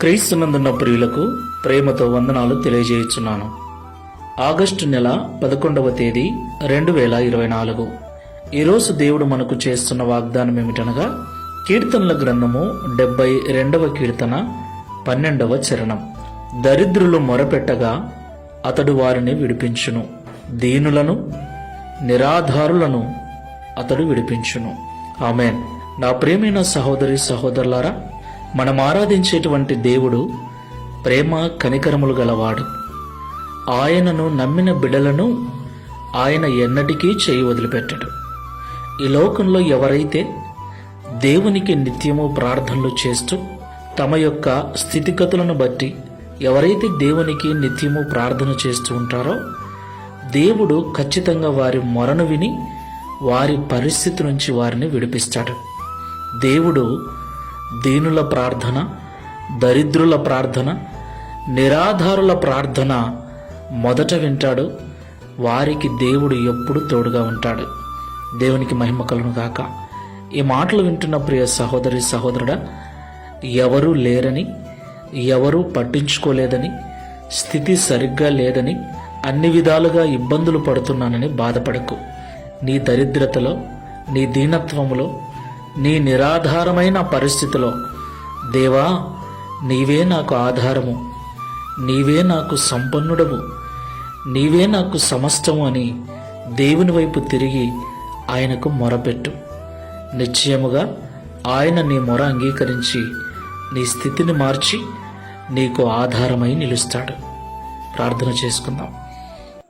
క్రీస్తునందున్న ప్రియులకు ప్రేమతో వందనాలు తెలియజేయుచున్నాను. ఆగస్టు నెల 11వ తేదీ 2024. ఈరోజు దేవుడు మనకు చేస్తున్న వాగ్దానం ఏమిటనగా, కీర్తనల గ్రంథము 72వ కీర్తన 12వ చరణం. దరిద్రులు మొరపెట్టగా అతడు వారిని విడిపించును, దీనులను నిరాధారులను అతడు విడిపించును. ఆమేన్. నా ప్రియమైన సహోదరి సహోదరులారా, మనం ఆరాధించేటువంటి దేవుడు ప్రేమ కనికరములు గలవాడు. ఆయనను నమ్మిన బిడ్డలను ఆయన ఎన్నటికీ చేయి వదిలిపెట్టడు. ఈ లోకంలో ఎవరైతే దేవునికి నిత్యము ప్రార్థనలు చేస్తూ తమ యొక్క స్థితిగతులను బట్టి ఎవరైతే దేవునికి నిత్యము ప్రార్థన చేస్తూ ఉంటారో, దేవుడు ఖచ్చితంగా వారి మొరను విని వారి పరిస్థితి నుంచి వారిని విడిపిస్తాడు. దేవుడు దీనుల ప్రార్థన, దరిద్రుల ప్రార్థన, నిరాధారుల ప్రార్థన మొదట వింటాడు. వారికి దేవుడు ఎప్పుడు తోడుగా ఉంటాడు. దేవునికి మహిమ కలుగును గాక. ఈ మాటలు వింటున్న ప్రియ సహోదరి సహోదరుడా, ఎవరూ లేరని, ఎవరూ పట్టించుకోలేదని, స్థితి సరిగ్గా లేదని, అన్ని విధాలుగా ఇబ్బందులు పడుతున్నానని బాధపడకు. నీ దరిద్రతలో, నీ దీనత్వములో, నీ నిరాధారమైన పరిస్థితిలో, దేవా నీవే నాకు ఆధారము, నీవే నాకు సంపన్నుడవు, నీవే నాకు సమస్తము అని దేవుని వైపు తిరిగి ఆయనకు మొరపెట్టు. నిశ్చయముగా ఆయన నీ మొర అంగీకరించి నీ స్థితిని మార్చి నీకు ఆధారమై నిలుస్తాడు. ప్రార్థన చేసుకుందాం.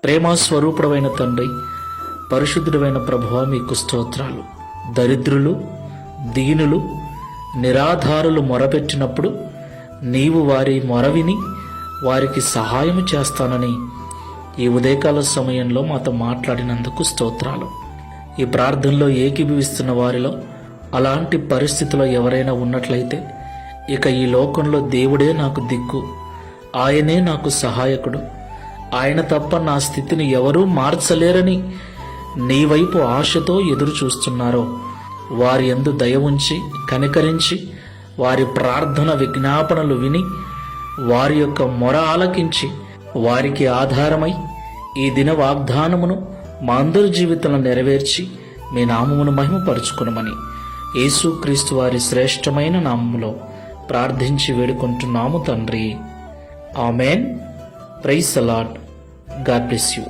ప్రేమ స్వరూపుడమైన తండ్రి, పరిశుద్ధుడైన ప్రభువా, మీకు స్తోత్రాలు. దరిద్రులు, దీనులు, నిరాధారులు మొరపెట్టినప్పుడు నీవు వారి మొర విని వారికి సహాయం చేస్తానని ఈ ఉదయకాల సమయంలో మాతో మాట్లాడినందుకు స్తోత్రాలు. ఈ ప్రార్థనలో ఏకీభవిస్తున్న వారిలో అలాంటి పరిస్థితిలో ఎవరైనా ఉన్నట్లయితే, ఇక ఈ లోకంలో దేవుడే నాకు దిక్కు, ఆయనే నాకు సహాయకుడు, ఆయన తప్ప నా స్థితిని ఎవరూ మార్చలేరని నీ వైపు ఆశతో ఎదురు చూస్తున్నారో, వారి యందు దయ ఉంచి కనికరించి వారి ప్రార్థన విజ్ఞాపనలు విని వారి యొక్క మొర ఆలకించి వారికి ఆధారమై ఈ దిన వాగ్దానమును మా అందరి జీవితంలో నెరవేర్చి మీ నామమును మహిమపరుచుకునమని యేసుక్రీస్తు వారి శ్రేష్టమైన నామములో ప్రార్థించి వేడుకుంటున్నాము తండ్రి. Amen. Praise the Lord. God bless you.